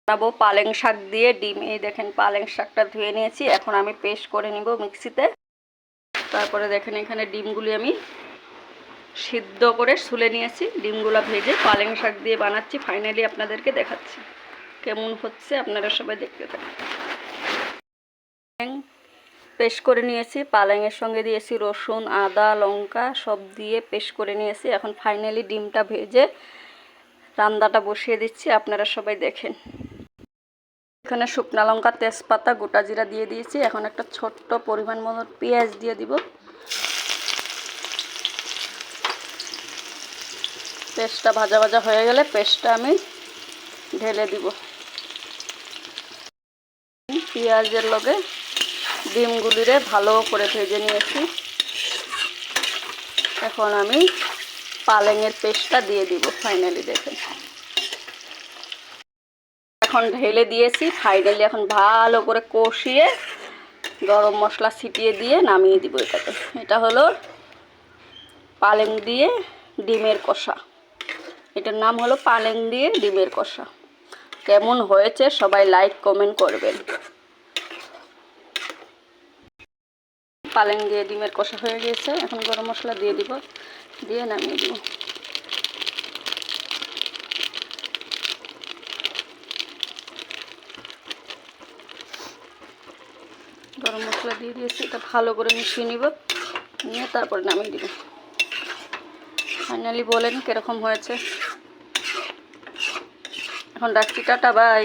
বানাবো পালং শাক দিয়ে ডিম। এই দেখেন পালং শাকটা ধুয়ে নিয়েছি, এখন আমি পেস্ট করে নিব মিক্সিতে। তারপরে দেখেন এখানে ডিমগুলি আমি সিদ্ধ করে ছুলে নিয়েছি, ডিমগুলো ভেজে পালং শাক দিয়ে বানাচ্ছি। ফাইনালি আপনাদেরকে দেখাচ্ছি কেমন হচ্ছে, আপনারা সবাই দেখতে থাকুন। পেস্ট করে নিয়েছি, পালংয়ের সঙ্গে দিয়েছি রসুন, আদা, লঙ্কা সব দিয়ে পেস্ট করে নিয়েছি। এখন ফাইনালি ডিমটা ভেজে রান্নাটা বসিয়ে দিচ্ছি, আপনারা সবাই দেখেন। এখানে শুকনো লঙ্কা, তেজপাতা, গোটা জিরা দিয়ে দিয়েছি। এখন একটা ছোট্ট পরিমাণ মতো পেঁয়াজ দিয়ে দিব। পেস্টটা ভাজা ভাজা হয়ে গেলে পেস্টটা আমি ঢেলে দিব। পেঁয়াজের লগে ডিমগুলিরে ভালো করে ভেজে নিয়েছি। এখন আমি পালংয়ের পেস্টটা দিয়ে দিব। ফাইনালি দেখেন এখন ঢেলে দিয়েছি। ফাইনালি এখন ভালো করে কষিয়ে গরম মশলা ছিটিয়ে দিয়ে নামিয়ে দিব এটাতে। এটা হলো পালং দিয়ে ডিমের কষা। এটার নাম হলো পালং দিয়ে ডিমের কষা। কেমন হয়েছে সবাই লাইক কমেন্ট করবেন। পালং দিয়ে ডিমের কষা হয়ে গিয়েছে, এখন গরম মশলা দিয়ে দিব, দিয়ে নামিয়ে দিব। গরম মশলা দিয়ে দিয়েছি, এটা ভালো করে মিশিয়ে নিব, নিয়ে তারপরে নামিয়ে দিব। ফাইনালি বলেন কীরকম হয়েছে। এখন রাখছি, টাটা বাই।